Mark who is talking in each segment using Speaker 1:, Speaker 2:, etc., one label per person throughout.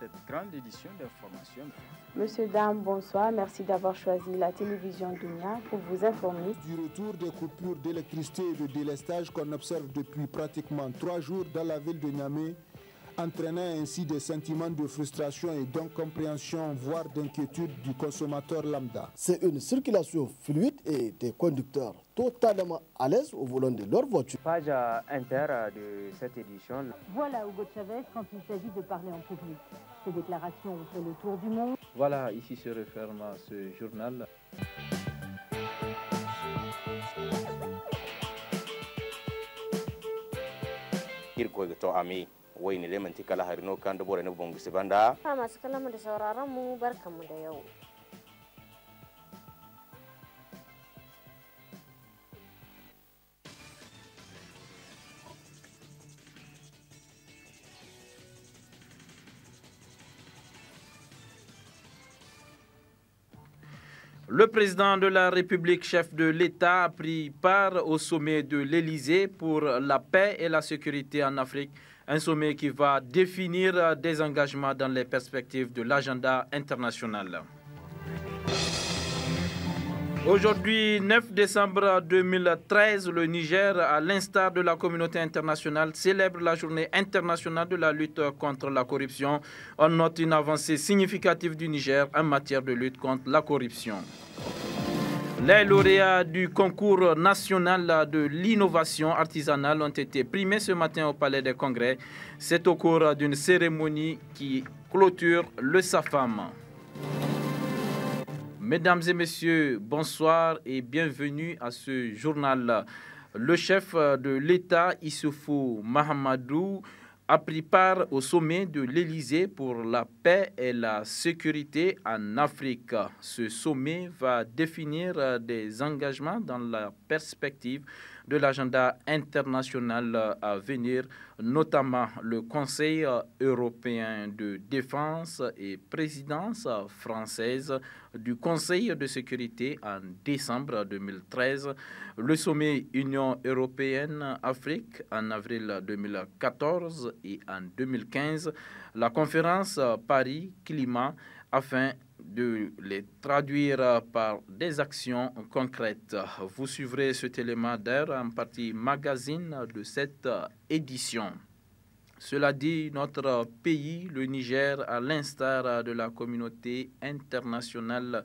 Speaker 1: cette grande édition d'information.
Speaker 2: Monsieur, dame, bonsoir. Merci d'avoir choisi la télévision Dunia pour vous informer.
Speaker 3: Du retour des coupures d'électricité et de délestage qu'on observe depuis pratiquement 3 jours dans la ville de Niamey, entraînant ainsi des sentiments de frustration et d'incompréhension, voire d'inquiétude du consommateur lambda.
Speaker 4: C'est une circulation fluide et des conducteurs totalement à l'aise au volant de leur voiture.
Speaker 5: Page inter de cette édition.
Speaker 6: Voilà Hugo Chavez quand il s'agit de parler en public. Ces déclarations ont fait le tour du monde.
Speaker 7: Voilà, ici se referme ce journal.
Speaker 8: Wayne da manti kala harino kan da bore na bongo sibanda
Speaker 9: masu kallon da sauraron mu barkanmu da yau.
Speaker 7: Le président de la République, chef de l'État, a pris part au sommet de l'Élysée pour la paix et la sécurité en Afrique. Un sommet qui va définir des engagements dans les perspectives de l'agenda international. Aujourd'hui, 9 décembre 2013, le Niger, à l'instar de la communauté internationale, célèbre la journée internationale de la lutte contre la corruption. On note une avancée significative du Niger en matière de lutte contre la corruption. Les lauréats du concours national de l'innovation artisanale ont été primés ce matin au Palais des Congrès. C'est au cours d'une cérémonie qui clôture le SAFAM. Mesdames et messieurs, bonsoir et bienvenue à ce journal. Le chef de l'État, Issoufou Mahamadou, a pris part au sommet de l'Élysée pour la paix et la sécurité en Afrique. Ce sommet va définir des engagements dans la perspective de l'agenda international à venir, notamment le Conseil européen de défense et présidence française du Conseil de sécurité en décembre 2013, le sommet Union européenne-Afrique en avril 2014 et en 2015, la conférence Paris-Climat afin de les traduire par des actions concrètes. Vous suivrez cet élément d'air en partie magazine de cette édition. Cela dit, notre pays, le Niger, à l'instar de la communauté internationale,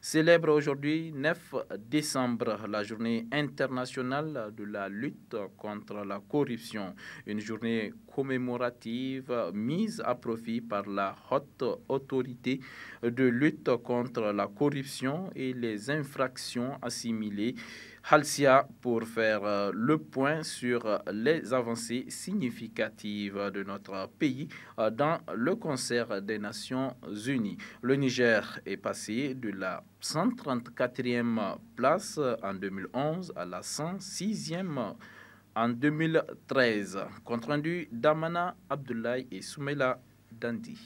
Speaker 7: célèbre aujourd'hui 9 décembre la journée internationale de la lutte contre la corruption. Une journée commémorative mise à profit par la haute autorité de lutte contre la corruption et les infractions assimilées, Halsia, pour faire le point sur les avancées significatives de notre pays dans le concert des Nations Unies. Le Niger est passé de la 134e place en 2011 à la 106e en 2013. Compte rendu d'Amana Abdoulaye et Soumela Dandi.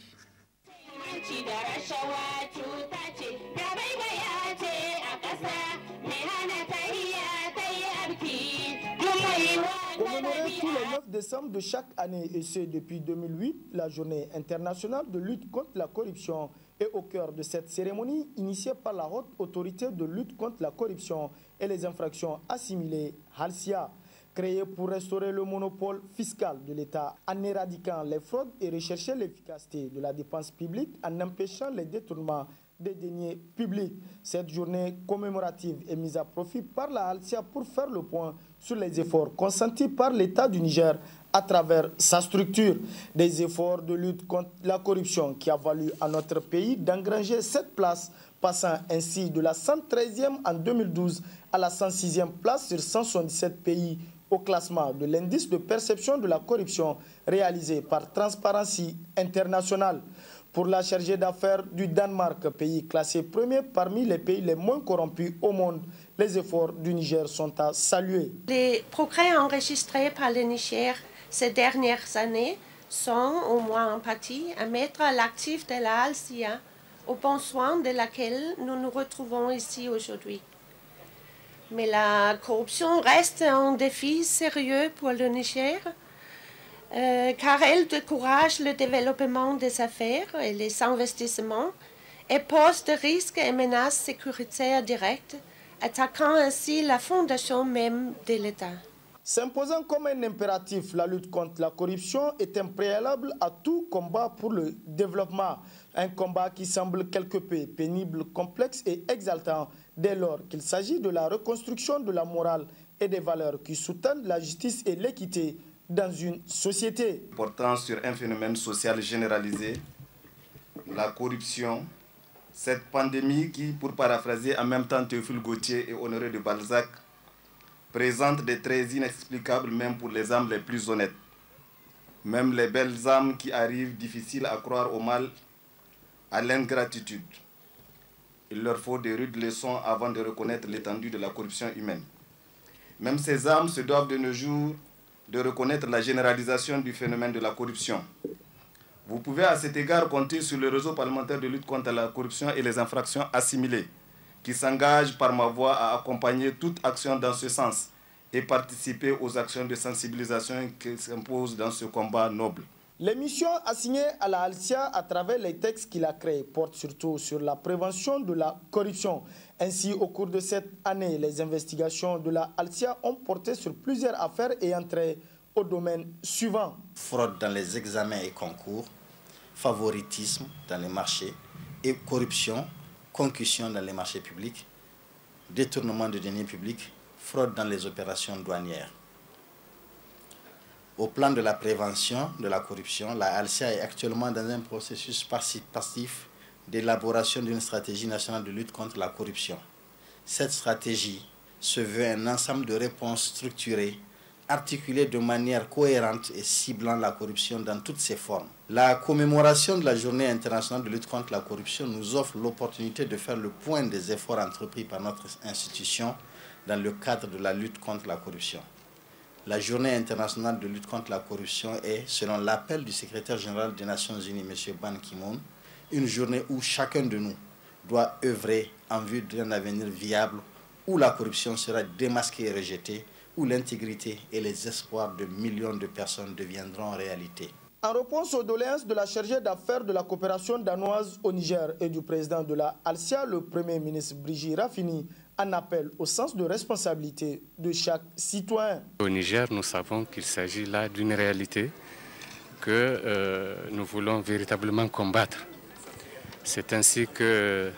Speaker 10: Commémorer tous les 9 décembre de chaque année, et ce depuis 2008, la journée internationale de lutte contre la corruption est au cœur de cette cérémonie initiée par la haute autorité de lutte contre la corruption et les infractions assimilées, Halsia, créée pour restaurer le monopole fiscal de l'État en éradiquant les fraudes et rechercher l'efficacité de la dépense publique en empêchant les détournements des deniers publics. Cette journée commémorative est mise à profit par la Halsia pour faire le point sur les efforts consentis par l'État du Niger à travers sa structure. Des efforts de lutte contre la corruption qui a valu à notre pays d'engranger 7 places, passant ainsi de la 113e en 2012 à la 106e place sur 177 pays au classement de l'indice de perception de la corruption réalisé par Transparency International. Pour la chargée d'affaires du Danemark, pays classé premier parmi les pays les moins corrompus au monde, les efforts du Niger sont à saluer.
Speaker 11: Les progrès enregistrés par le Niger ces dernières années sont, au moins en partie, à mettre à l'actif de la Halsia, au bon soin de laquelle nous nous retrouvons ici aujourd'hui. Mais la corruption reste un défi sérieux pour le Niger. car elle décourage le développement des affaires et les investissements et pose des risques et menaces sécuritaires directes, attaquant ainsi la fondation même de l'État.
Speaker 10: S'imposant comme un impératif, la lutte contre la corruption est un préalable à tout combat pour le développement. Un combat qui semble quelque peu pénible, complexe et exaltant dès lors qu'il s'agit de la reconstruction de la morale et des valeurs qui sous-tendent la justice et l'équité dans une société.
Speaker 12: Portant sur un phénomène social généralisé, la corruption, cette pandémie qui, pour paraphraser en même temps Théophile Gautier et Honoré de Balzac, présente des traits inexplicables même pour les âmes les plus honnêtes. Même les belles âmes qui arrivent difficiles à croire au mal, à l'ingratitude. Il leur faut de rudes leçons avant de reconnaître l'étendue de la corruption humaine. Même ces âmes se doivent de nos jours de reconnaître la généralisation du phénomène de la corruption. Vous pouvez à cet égard compter sur le réseau parlementaire de lutte contre la corruption et les infractions assimilées, qui s'engage par ma voix à accompagner toute action dans ce sens et participer aux actions de sensibilisation qui s'imposent dans ce combat noble.
Speaker 10: Les missions assignées à la Halcia à travers les textes qu'il a créés portent surtout sur la prévention de la corruption. Ainsi, au cours de cette année, les investigations de la Halcia ont porté sur plusieurs affaires ayant trait au domaine suivant.
Speaker 13: Fraude dans les examens et concours, favoritisme dans les marchés et corruption, concussion dans les marchés publics, détournement de deniers publics, fraude dans les opérations douanières. Au plan de la prévention de la corruption, la Halcia est actuellement dans un processus participatif d'élaboration d'une stratégie nationale de lutte contre la corruption. Cette stratégie se veut un ensemble de réponses structurées, articulées de manière cohérente et ciblant la corruption dans toutes ses formes. La commémoration de la Journée internationale de lutte contre la corruption nous offre l'opportunité de faire le point des efforts entrepris par notre institution dans le cadre de la lutte contre la corruption. La Journée internationale de lutte contre la corruption est, selon l'appel du secrétaire général des Nations Unies, M. Ban Ki-moon, une journée où chacun de nous doit œuvrer en vue d'un avenir viable où la corruption sera démasquée et rejetée, où l'intégrité et les espoirs de millions de personnes deviendront réalité.
Speaker 10: En réponse aux doléances de la chargée d'affaires de la coopération danoise au Niger et du président de la Halcia, le Premier ministre Brigitte Raffini en appelle au sens de responsabilité de chaque citoyen.
Speaker 14: Au Niger, nous savons qu'il s'agit là d'une réalité que nous voulons véritablement combattre. C'est ainsi que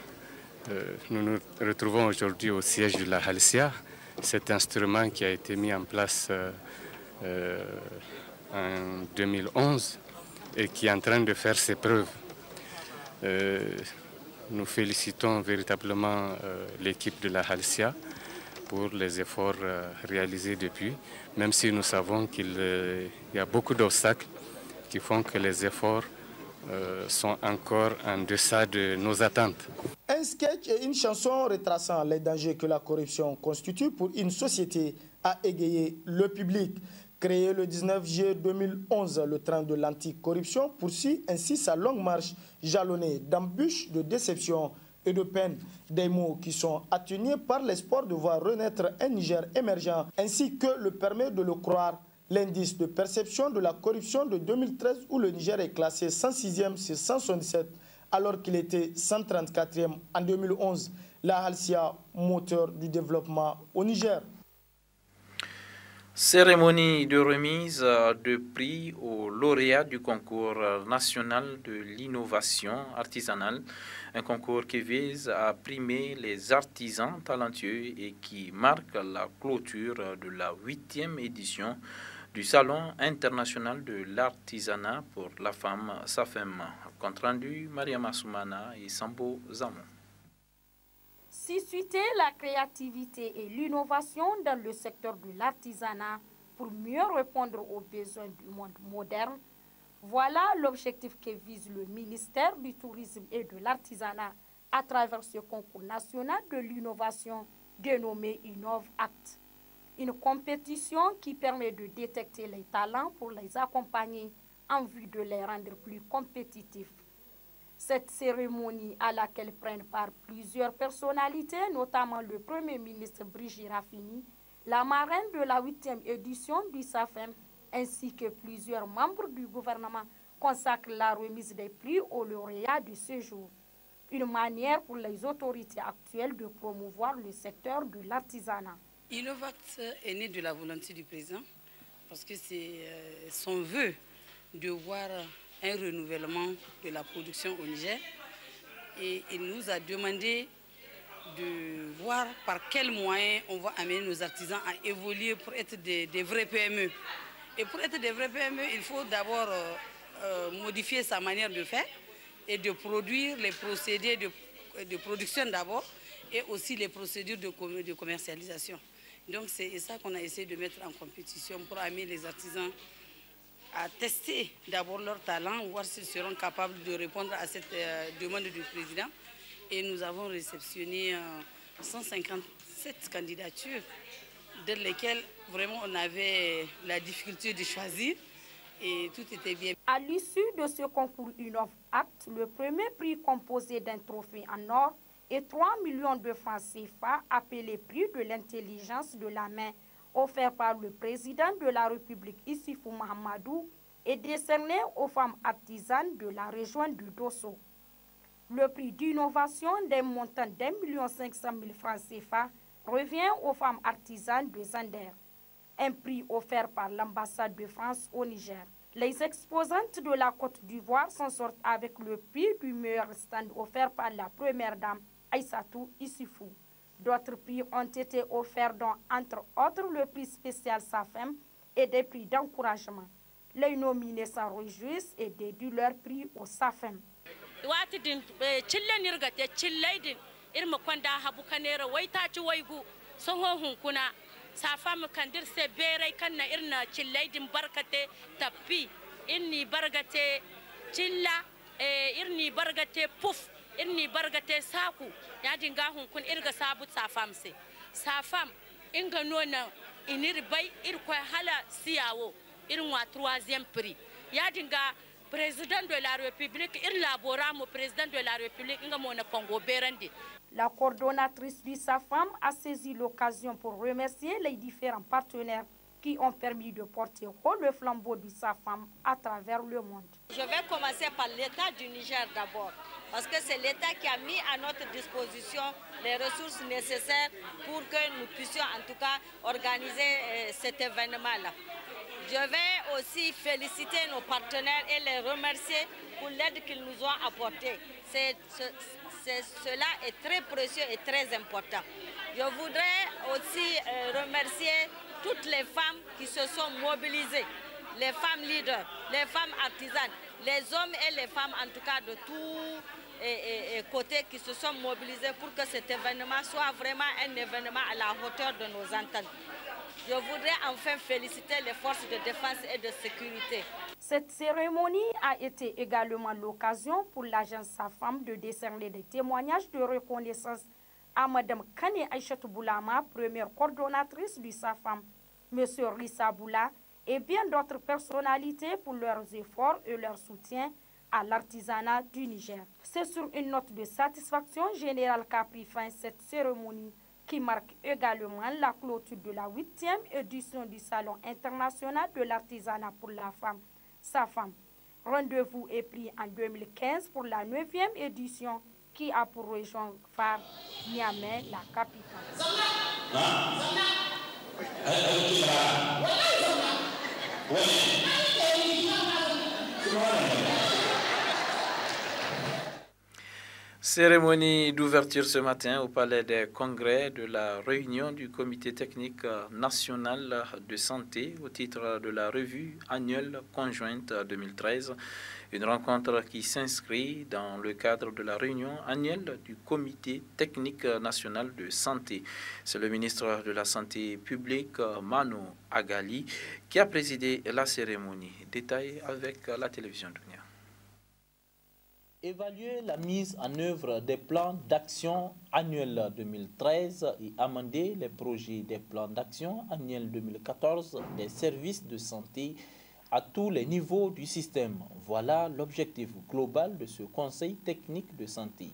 Speaker 14: nous nous retrouvons aujourd'hui au siège de la Halcia, cet instrument qui a été mis en place en 2011 et qui est en train de faire ses preuves. Nous félicitons véritablement l'équipe de la Halcia pour les efforts réalisés depuis, même si nous savons qu'il y a beaucoup d'obstacles qui font que les efforts sont encore en deçà de nos attentes.
Speaker 10: Un sketch et une chanson retraçant les dangers que la corruption constitue pour une société a égayé le public. Créé le 19 juillet 2011, le train de l'anticorruption poursuit ainsi sa longue marche jalonnée d'embûches, de déceptions et de peines. Des mots qui sont atténués par l'espoir de voir renaître un Niger émergent, ainsi que le permet de le croire l'indice de perception de la corruption de 2013 où le Niger est classé 106e sur 177 alors qu'il était 134e en 2011. La Halcia, moteur du développement au Niger.
Speaker 7: Cérémonie de remise de prix aux lauréats du concours national de l'innovation artisanale, un concours qui vise à primer les artisans talentueux et qui marque la clôture de la 8e édition du Salon international de l'artisanat pour la femme SAFEM. Compte rendu, Mariama Soumana et Sambo Zamon.
Speaker 15: Susciter la créativité et l'innovation dans le secteur de l'artisanat pour mieux répondre aux besoins du monde moderne, voilà l'objectif que vise le ministère du Tourisme et de l'Artisanat à travers ce concours national de l'innovation dénommé Innov Act. Une compétition qui permet de détecter les talents pour les accompagner en vue de les rendre plus compétitifs. Cette cérémonie à laquelle prennent part plusieurs personnalités, notamment le Premier ministre Brigitte Raffini, la marraine de la 8e édition du SAFEM, ainsi que plusieurs membres du gouvernement consacrent la remise des prix aux lauréats de ce jour. Une manière pour les autorités actuelles de promouvoir le secteur de l'artisanat.
Speaker 16: Innovact est né de la volonté du président parce que c'est son vœu de voir un renouvellement de la production au Niger. Et il nous a demandé de voir par quels moyens on va amener nos artisans à évoluer pour être des vrais PME. Et pour être des vrais PME, il faut d'abord modifier sa manière de faire et de produire les procédés de production d'abord et aussi les procédures de commercialisation. Donc c'est ça qu'on a essayé de mettre en compétition pour amener les artisans à tester d'abord leur talent, voir s'ils seront capables de répondre à cette demande du président. Et nous avons réceptionné 157 candidatures, dans lesquelles vraiment on avait la difficulté de choisir et tout était bien.
Speaker 15: À l'issue de ce concours Innovact, le premier prix composé d'un trophée en or et 3 millions de francs CFA, appelé prix de l'intelligence de la main, offert par le président de la République Issoufou Mahamadou, est décerné aux femmes artisanes de la région du Dosso. Le prix d'innovation d'un montant d'1,5 million francs CFA revient aux femmes artisanes de Zander, un prix offert par l'ambassade de France au Niger. Les exposantes de la Côte d'Ivoire s'en sortent avec le prix du meilleur stand offert par la première dame, Aïssatou Issoufou. D'autres prix ont été offerts, dont entre autres le prix spécial SAFEM et des prix d'encouragement. Les nominés s'en réjouissent et dédient leur prix au SAFEM.
Speaker 17: Safam kandir se bere kanna irna chillaidin barkate tapi inni bargate chilla irni bargate puf irni bargate saku yadin ga hun kun irga sabut safam se safam inga nona inir bay ir ko hala siyawo irin wa 3e prix yadin ga président de la République ir labora mo président de la République inga mona Congo berandi.
Speaker 15: La coordonnatrice du SAFAM a saisi l'occasion pour remercier les différents partenaires qui ont permis de porter haut le flambeau du SAFAM à travers le monde.
Speaker 18: Je vais commencer par l'État du Niger d'abord, parce que c'est l'État qui a mis à notre disposition les ressources nécessaires pour que nous puissions en tout cas organiser cet événement-là. Je vais aussi féliciter nos partenaires et les remercier pour l'aide qu'ils nous ont apportée. Cela est très précieux et très important. Je voudrais aussi remercier toutes les femmes qui se sont mobilisées, les femmes leaders, les femmes artisanes, les hommes et les femmes en tout cas de tous côtés qui se sont mobilisés pour que cet événement soit vraiment un événement à la hauteur de nos ententes. Je voudrais enfin féliciter les forces de défense et de sécurité.
Speaker 15: Cette cérémonie a été également l'occasion pour l'agence SAFAM de décerner des témoignages de reconnaissance à Mme Kane Aïchatou Boulama, première coordonnatrice du SAFAM, M. Rissa Boula et bien d'autres personnalités pour leurs efforts et leur soutien à l'artisanat du Niger. C'est sur une note de satisfaction générale qu'a pris fin cette cérémonie, qui marque également la clôture de la 8e édition du Salon international de l'artisanat pour la femme, SAFAM. Rendez-vous est pris en 2015 pour la 9e édition qui a pour région phare Niamey, la capitale.
Speaker 7: Cérémonie d'ouverture ce matin au Palais des Congrès de la réunion du Comité technique national de santé au titre de la revue annuelle conjointe 2013. Une rencontre qui s'inscrit dans le cadre de la réunion annuelle du Comité technique national de santé. C'est le ministre de la Santé publique, Mano Agali, qui a présidé la cérémonie. Détail avec la télévision Dunia.
Speaker 19: Évaluer la mise en œuvre des plans d'action annuels 2013 et amender les projets des plans d'action annuels 2014 des services de santé à tous les niveaux du système. Voilà l'objectif global de ce Conseil technique de santé.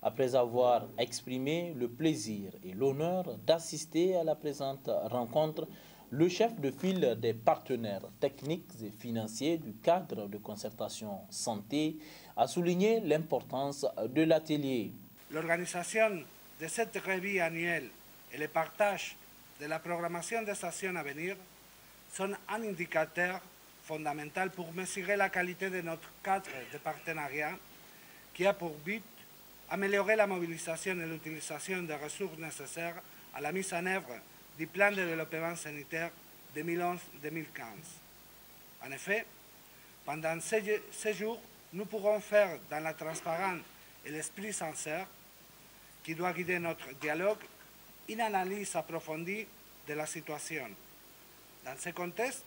Speaker 19: Après avoir exprimé le plaisir et l'honneur d'assister à la présente rencontre, le chef de file des partenaires techniques et financiers du cadre de concertation santé, a souligné l'importance de l'atelier.
Speaker 20: L'organisation de cette revue annuelle et le partage de la programmation des actions à venir sont un indicateur fondamental pour mesurer la qualité de notre cadre de partenariat qui a pour but d'améliorer la mobilisation et l'utilisation des ressources nécessaires à la mise en œuvre du plan de développement sanitaire 2011-2015. En effet, pendant ces jours, nous pourrons faire dans la transparence et l'esprit sincère qui doit guider notre dialogue une analyse approfondie de la situation. Dans ce contexte,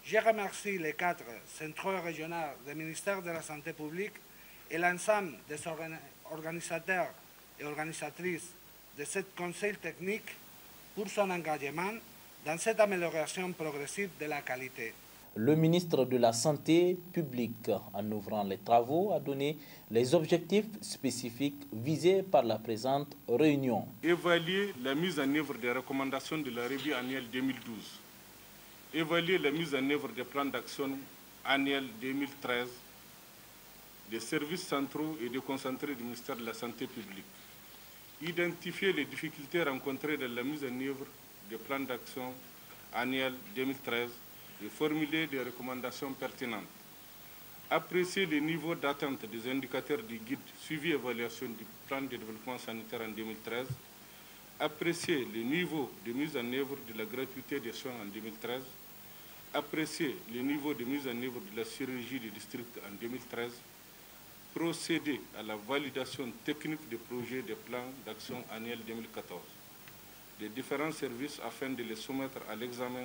Speaker 20: je remercie les 4 centraux régionaux du ministère de la Santé publique et l'ensemble des organisateurs et organisatrices de ce conseil technique pour son engagement dans cette amélioration progressive de la qualité.
Speaker 19: Le ministre de la Santé publique, en ouvrant les travaux, a donné les objectifs spécifiques visés par la présente réunion.
Speaker 21: Évaluer la mise en œuvre des recommandations de la revue annuelle 2012. Évaluer la mise en œuvre des plans d'action annuels 2013 des services centraux et déconcentrés du ministère de la Santé publique. Identifier les difficultés rencontrées dans la mise en œuvre des plans d'action annuels 2013 et formuler des recommandations pertinentes. Apprécier les niveaux d'atteinte des indicateurs du guide suivi et évaluation du plan de développement sanitaire en 2013. Apprécier les niveaux de mise en œuvre de la gratuité des soins en 2013. Apprécier les niveaux de mise en œuvre de la chirurgie du district en 2013. Procéder à la validation technique des projets des plans d'action annuels 2014 des différents services afin de les soumettre à l'examen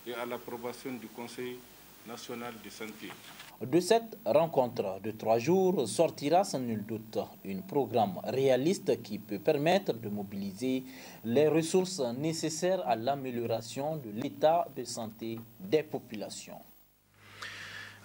Speaker 21: et à l'approbation du Conseil national de santé.
Speaker 19: De cette rencontre de 3 jours sortira sans nul doute un programme réaliste qui peut permettre de mobiliser les ressources nécessaires à l'amélioration de l'état de santé des populations.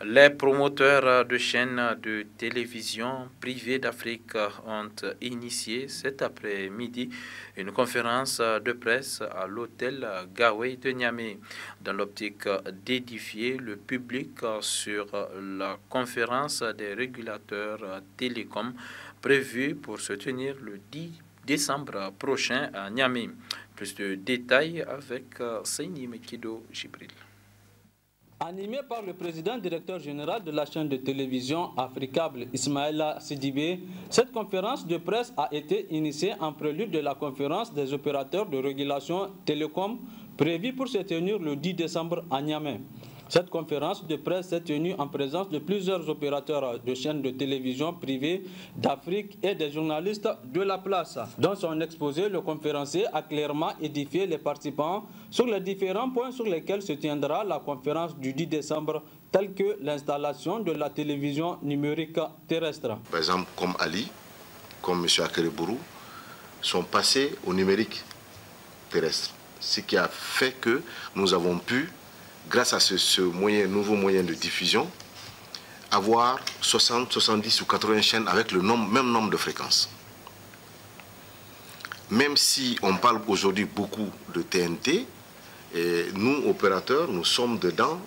Speaker 7: Les promoteurs de chaînes de télévision privées d'Afrique ont initié cet après-midi une conférence de presse à l'hôtel Gawey de Niamey dans l'optique d'édifier le public sur la conférence des régulateurs télécoms prévue pour se tenir le 10 décembre prochain à Niamey. Plus de détails avec Seyni Mekido Jibril.
Speaker 22: Animé par le président directeur général de la chaîne de télévision Africable, Ismaïla Sidibé, cette conférence de presse a été initiée en prélude de la conférence des opérateurs de régulation télécom prévue pour se tenir le 10 décembre à Niamey. Cette conférence de presse s'est tenue en présence de plusieurs opérateurs de chaînes de télévision privées d'Afrique et des journalistes de la place. Dans son exposé, le conférencier a clairement édifié les participants sur les différents points sur lesquels se tiendra la conférence du 10 décembre, tels que l'installation de la télévision numérique terrestre.
Speaker 23: Par exemple, comme Ali, comme M. Akerebourou, sont passés au numérique terrestre. Ce qui a fait que nous avons pu, grâce à ce nouveau moyen de diffusion, avoir 60, 70 ou 80 chaînes avec le même nombre de fréquences. Même si on parle aujourd'hui beaucoup de TNT, et nous, opérateurs, nous sommes dedans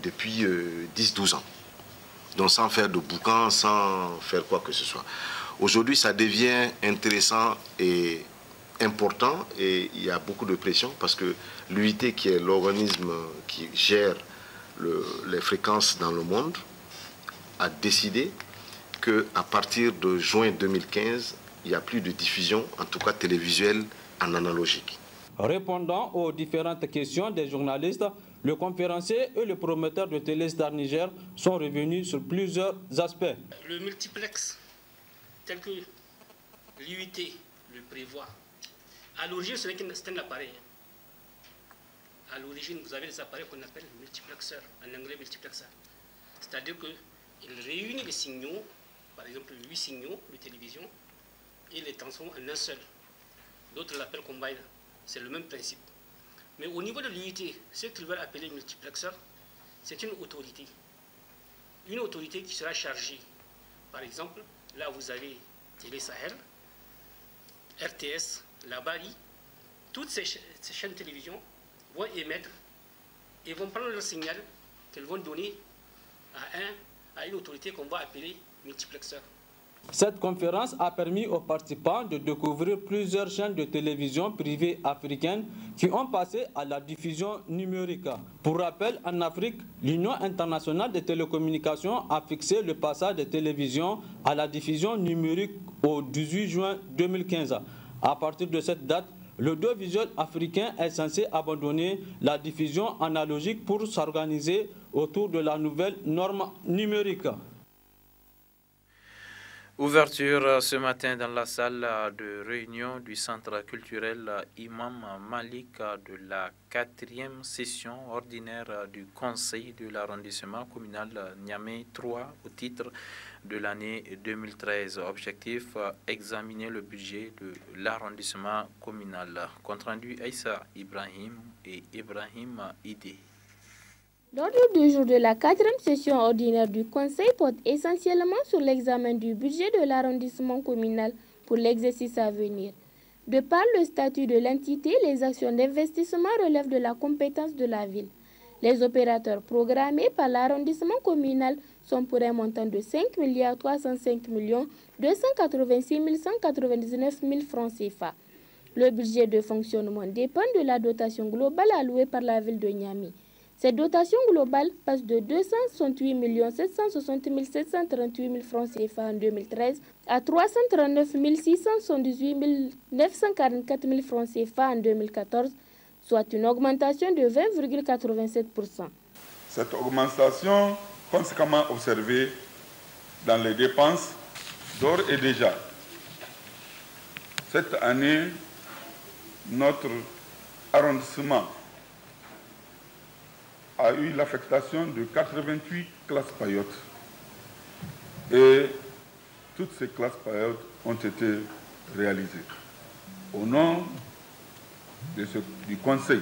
Speaker 23: depuis 10-12 ans. Donc sans faire de boucan, sans faire quoi que ce soit. Aujourd'hui, ça devient intéressant et important et il y a beaucoup de pression parce que l'UIT, qui est l'organisme qui gère les fréquences dans le monde, a décidé qu'à partir de juin 2015, il n'y a plus de diffusion, en tout cas télévisuelle, en analogique.
Speaker 22: Répondant aux différentes questions des journalistes, le conférencier et le promoteur de Téléstar Niger sont revenus sur plusieurs aspects.
Speaker 24: Le multiplex, tel que l'UIT le prévoit, à l'origine, ce n'est qu'un appareil. À l'origine, vous avez des appareils qu'on appelle multiplexeurs, en anglais multiplexeur. C'est-à-dire qu'il réunit les signaux, par exemple 8 signaux de télévision, et les transforme en un seul. D'autres l'appellent combine. C'est le même principe. Mais au niveau de l'UIT, ce qu'ils veulent appeler multiplexeur, c'est une autorité. Une autorité qui sera chargée. Par exemple, là vous avez Télé Sahel, RTS, la BARI, toutes ces chaînes de télévision vont émettre et vont prendre leur signal qu'ils vont donner à une autorité qu'on va appeler multiplexeur.
Speaker 22: Cette conférence a permis aux participants de découvrir plusieurs chaînes de télévision privées africaines qui ont passé à la diffusion numérique. Pour rappel, en Afrique, l'Union internationale des télécommunications a fixé le passage des télévisions à la diffusion numérique au 18 juin 2015. À partir de cette date, l'audiovisuel africain est censé abandonner la diffusion analogique pour s'organiser autour de la nouvelle norme numérique.
Speaker 7: Ouverture ce matin dans la salle de réunion du centre culturel Imam Malik de la 4e session ordinaire du conseil de l'arrondissement communal Niamey 3 au titre de l'année 2013. Objectif, examiner le budget de l'arrondissement communal. Compte rendu Aïssa Ibrahim et Ibrahim Idé.
Speaker 1: L'ordre du jour de la 4e session ordinaire du Conseil porte essentiellement sur l'examen du budget de l'arrondissement communal pour l'exercice à venir. De par le statut de l'entité, les actions d'investissement relèvent de la compétence de la ville. Les opérateurs programmés par l'arrondissement communal sont pour un montant de 5 305 286 199 000 francs CFA. Le budget de fonctionnement dépend de la dotation globale allouée par la ville de Niamey. Cette dotation globale passe de 268 760 738 000 francs CFA en 2013 à 339 678 944 000 francs CFA en 2014, soit une augmentation de 20,87%.
Speaker 2: Cette augmentation conséquemment observée dans les dépenses d'ores et déjà. Cette année, notre arrondissement a eu l'affectation de 88 classes paillotes et toutes ces classes paillotes ont été réalisées. Au nom du conseil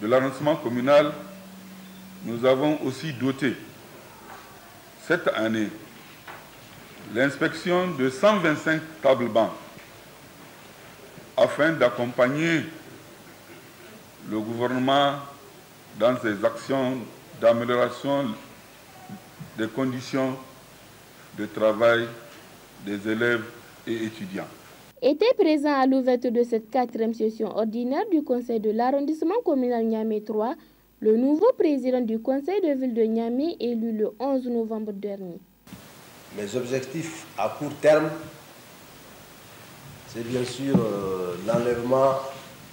Speaker 2: de l'arrondissement communal, nous avons aussi doté cette année l'inspection de 125 tables bancs afin d'accompagner le gouvernement dans ses actions d'amélioration des conditions de travail des élèves et étudiants.
Speaker 1: Était présent à l'ouverture de cette 4e session ordinaire du Conseil de l'arrondissement communal Niamey 3, le nouveau président du Conseil de ville de Niamey élu le 11 novembre dernier.
Speaker 3: Mes objectifs à court terme, c'est bien sûr l'enlèvement,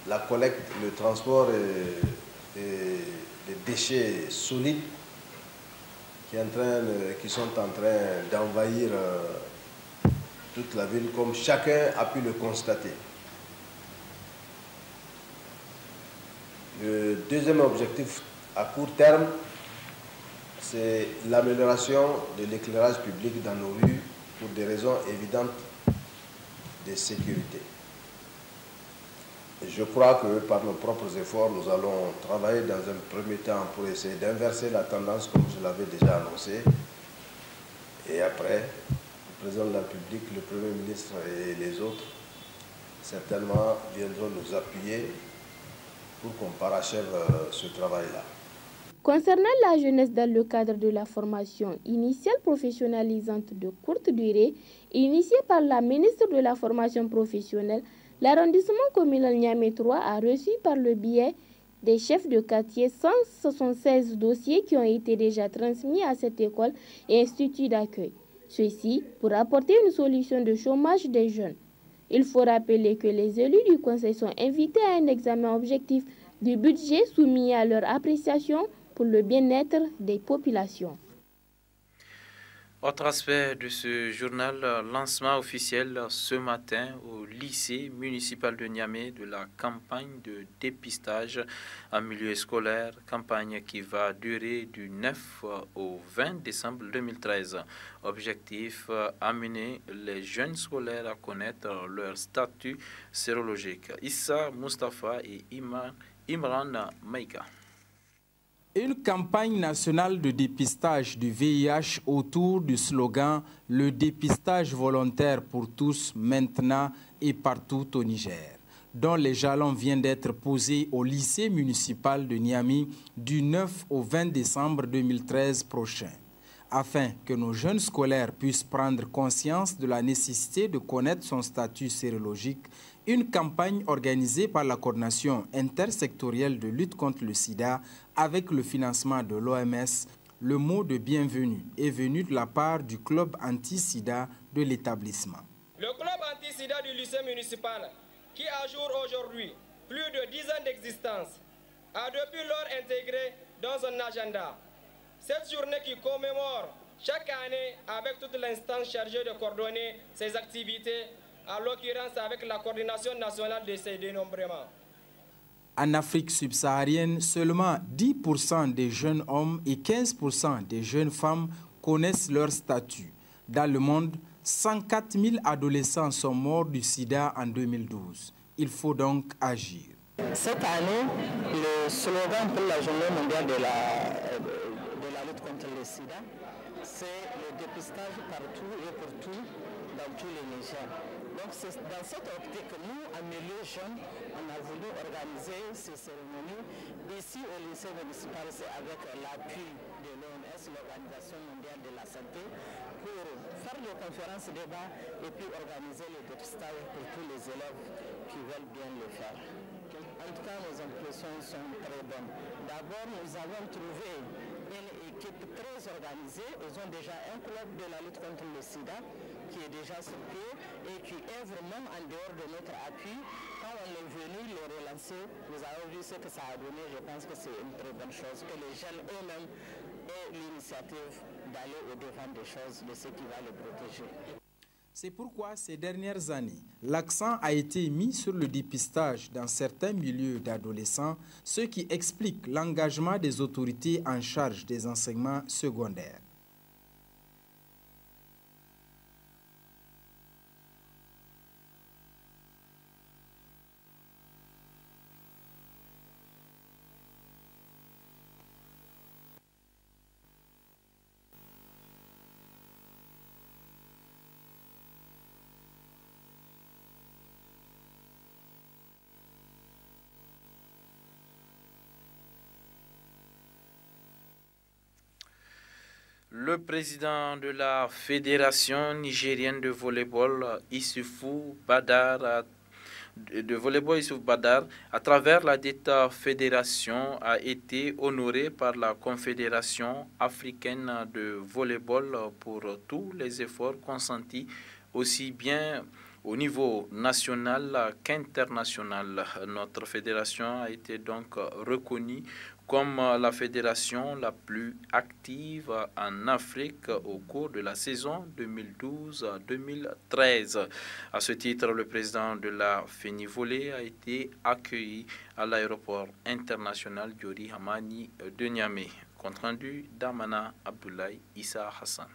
Speaker 3: la collecte, le transport des déchets solides qui sont en train d'envahir toute la ville, comme chacun a pu le constater. Le deuxième objectif à court terme, c'est l'amélioration de l'éclairage public dans nos rues pour des raisons évidentes de sécurité. Je crois que par nos propres efforts, nous allons travailler dans un premier temps pour essayer d'inverser la tendance comme je l'avais déjà annoncé. Et après, le président de la République, le Premier ministre et les autres, certainement viendront nous appuyer pour qu'on parachève ce travail-là.
Speaker 1: Concernant la jeunesse dans le cadre de la formation initiale professionnalisante de courte durée, initiée par la ministre de la Formation professionnelle, l'arrondissement communal Niamey 3 a reçu par le biais des chefs de quartier 176 dossiers qui ont été déjà transmis à cette école et institut d'accueil. Ceci pour apporter une solution de chômage des jeunes. Il faut rappeler que les élus du conseil sont invités à un examen objectif du budget soumis à leur appréciation pour le bien-être des populations.
Speaker 7: Autre aspect de ce journal, lancement officiel ce matin au lycée municipal de Niamey de la campagne de dépistage en milieu scolaire, campagne qui va durer du 9 au 20 décembre 2013. Objectif, amener les jeunes scolaires à connaître leur statut sérologique. Issa Mustafa et Imran Maïka.
Speaker 4: Une campagne nationale de dépistage du VIH autour du slogan « Le dépistage volontaire pour tous, maintenant et partout au Niger ». dont les jalons viennent d'être posés au lycée municipal de Niamey du 9 au 20 décembre 2013 prochain. Afin que nos jeunes scolaires puissent prendre conscience de la nécessité de connaître son statut sérologique, une campagne organisée par la coordination intersectorielle de lutte contre le sida avec le financement de l'OMS, le mot de bienvenue est venu de la part du club anti-sida de l'établissement.
Speaker 5: Le club anti-sida du lycée municipal, qui a jour aujourd'hui plus de 10 ans d'existence, a depuis lors intégré dans son agenda cette journée qui commémore chaque année avec toute l'instance chargée de coordonner ses activités, à l'occurrence avec la coordination nationale de ces dénombrements.
Speaker 4: En Afrique subsaharienne, seulement 10% des jeunes hommes et 15% des jeunes femmes connaissent leur statut. Dans le monde, 104 000 adolescents sont morts du sida en 2012. Il faut donc agir.
Speaker 6: Cette année, le slogan pour la journée mondiale de la lutte contre le sida, c'est le dépistage partout et pour tout, dans tous les Niger. Donc c'est dans cette optique que nous, en milieu jeune, on a voulu organiser ces cérémonies ici au lycée municipal, c'est avec l'appui de l'OMS, l'Organisation mondiale de la santé, pour faire des conférences, débats et puis organiser le dépistage pour tous les élèves qui veulent bien le faire. En tout cas, les impressions sont très bonnes. D'abord, nous avons trouvé une équipe très organisée. Ils ont déjà un club de la lutte contre le sida qui est déjà sur pied et qui est vraiment en dehors de notre appui. Quand on est venu les relancer, vous avez vu ce que ça a donné. Je pense que c'est une très bonne chose que les jeunes eux-mêmes aient l'initiative d'aller au-devant des choses, de ce qui va les protéger.
Speaker 4: C'est pourquoi ces dernières années, l'accent a été mis sur le dépistage dans certains milieux d'adolescents, ce qui explique l'engagement des autorités en charge des enseignements secondaires.
Speaker 7: Le président de la Fédération nigérienne de volleyball, Issoufou Badar, à travers la dite fédération, a été honoré par la Confédération africaine de volleyball pour tous les efforts consentis, aussi bien au niveau national qu'international. Notre fédération a été donc reconnue comme la fédération la plus active en Afrique au cours de la saison 2012-2013. À ce titre, le président de la FENIVOLEY a été accueilli à l'aéroport international Diori Hamani de Niamey. Compte rendu d'Amana Abdoulaye Issa Hassan.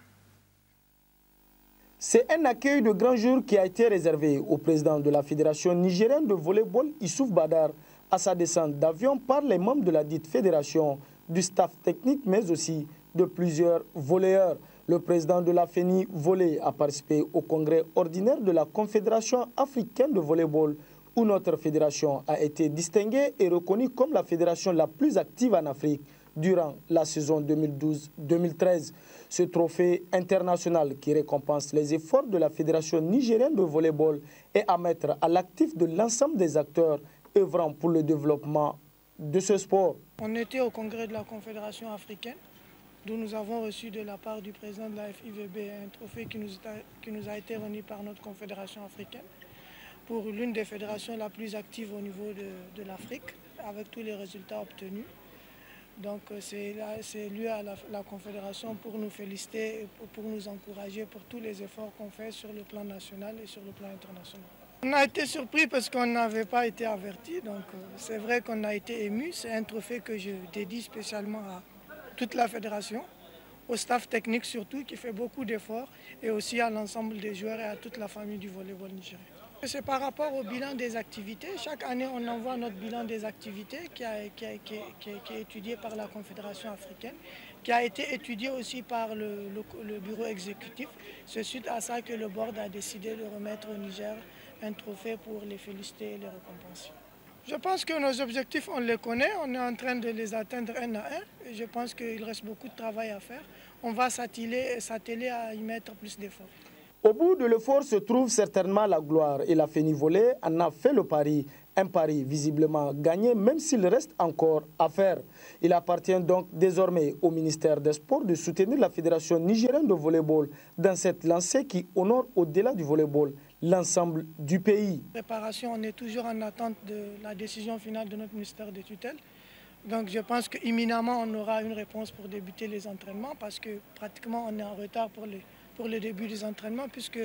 Speaker 10: C'est un accueil de grand jour qui a été réservé au président de la Fédération nigérienne de volleyball, Issoufou Badar, à sa descente d'avion par les membres de la dite fédération, du staff technique, mais aussi de plusieurs volleyeurs. Le président de la FENIVOLEY a participé au congrès ordinaire de la Confédération africaine de volleyball, où notre fédération a été distinguée et reconnue comme la fédération la plus active en Afrique durant la saison 2012-2013. Ce trophée international qui récompense les efforts de la Fédération nigérienne de volleyball est à mettre à l'actif de l'ensemble des acteurs œuvrant pour le développement de ce sport.
Speaker 8: On était au congrès de la Confédération africaine, d'où nous avons reçu de la part du président de la FIVB un trophée qui nous a été remis par notre Confédération africaine pour l'une des fédérations la plus active au niveau de l'Afrique, avec tous les résultats obtenus. Donc c'est lui à la Confédération pour nous féliciter et pour nous encourager pour tous les efforts qu'on fait sur le plan national et sur le plan international. On a été surpris parce qu'on n'avait pas été averti, donc c'est vrai qu'on a été ému. C'est un trophée que je dédie spécialement à toute la fédération, au staff technique surtout qui fait beaucoup d'efforts et aussi à l'ensemble des joueurs et à toute la famille du volleyball nigérien. C'est par rapport au bilan des activités. Chaque année, on envoie notre bilan des activités qui est étudié par la Confédération africaine, qui a été étudié aussi par le bureau exécutif. C'est suite à ça que le board a décidé de remettre au Niger un trophée pour les féliciter et les récompenser. Je pense que nos objectifs, on les connaît, on est en train de les atteindre un à un. Et je pense qu'il reste beaucoup de travail à faire. On va s'atteler à y mettre plus d'efforts.
Speaker 10: Au bout de l'effort se trouve certainement la gloire et la Feni Volée en a fait le pari. Un pari visiblement gagné même s'il reste encore à faire. Il appartient donc désormais au ministère des Sports de soutenir la Fédération nigérienne de volleyball dans cette lancée qui honore au-delà du volleyball l'ensemble du pays.
Speaker 8: Préparation, on est toujours en attente de la décision finale de notre ministère de tutelle. Donc je pense qu'imminemment on aura une réponse pour débuter les entraînements parce que pratiquement on est en retard pour le début des entraînements puisque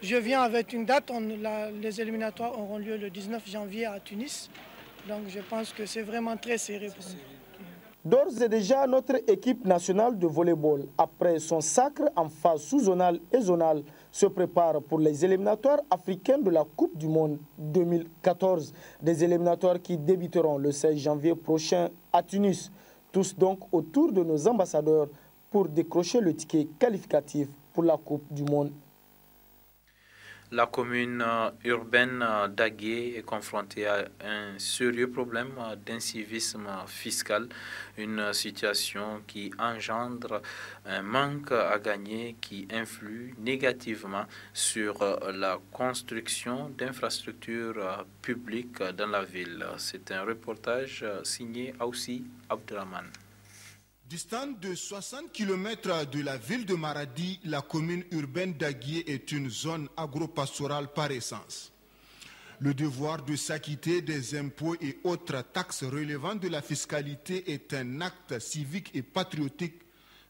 Speaker 8: je viens avec une date, les éliminatoires auront lieu le 19 janvier à Tunis. Donc je pense que c'est vraiment très serré pour nous.
Speaker 10: D'ores et déjà, notre équipe nationale de volleyball, après son sacre en phase sous-zonale et zonale, se prépare pour les éliminatoires africains de la Coupe du Monde 2014. Des éliminatoires qui débuteront le 16 janvier prochain à Tunis. Tous donc autour de nos ambassadeurs pour décrocher le ticket qualificatif pour la Coupe du Monde.
Speaker 7: La commune urbaine d'Agué est confrontée à un sérieux problème d'incivisme fiscal, une situation qui engendre un manque à gagner qui influe négativement sur la construction d'infrastructures publiques dans la ville. C'est un reportage signé Aoussi Abdraman.
Speaker 9: Distante de 60 km de la ville de Maradi, la commune urbaine d'Agué est une zone agro-pastorale par essence. Le devoir de s'acquitter des impôts et autres taxes relevant de la fiscalité est un acte civique et patriotique